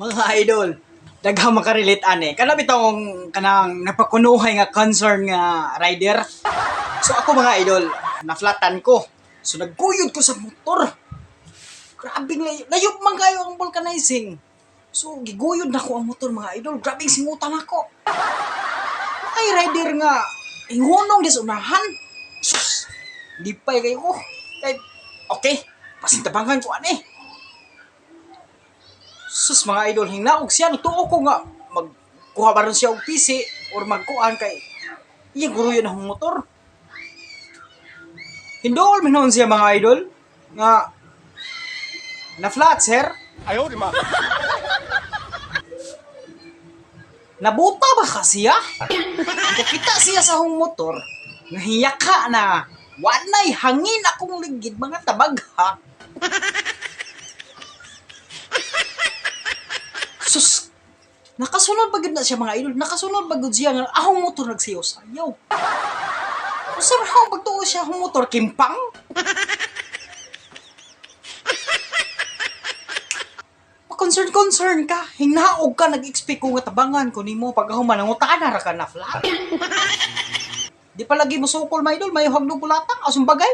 Mga idol, daghang makarelate ane. Kana bitong kanang napakunuhay nga concern nga rider. So ako mga idol, naflatan ko. So nagguyod ko sa motor. Grabe layop man kayo ang vulcanizing. So giguyod na ko ang motor mga idol. Grabe singutan ako. Ay rider nga ingunong dis unahan. Sus, di pa kayo ko. Kay okay, pasintabangan ko ane. Sus mga idol, hingnaog siya, nagtuo ko nga magkuha ba rin siya og PC or magkuhan kay iya guro yun ang motor. Hindol minon siya mga idol nga na flat sir. Ayaw di ma. Nabuta ba ka siya? Nakita siya sa hong motor, nahiyaka na wanay hangin akong ligid mga tabagha. Sus, nakasunod bagid na siya mga idol. Nakasunod bagid siya nga ahong motor nagsayaw-sayaw. Usa ra akong pagtuo siya ahong motor kimpang. Pa-concern ka. Hinaog ka nag-expect ko nga tabangan ko nimo pag ahuman nangutana ra ka na flat. Di pa lagi mo sukol mga idol, may hagdo bulata asong bagay.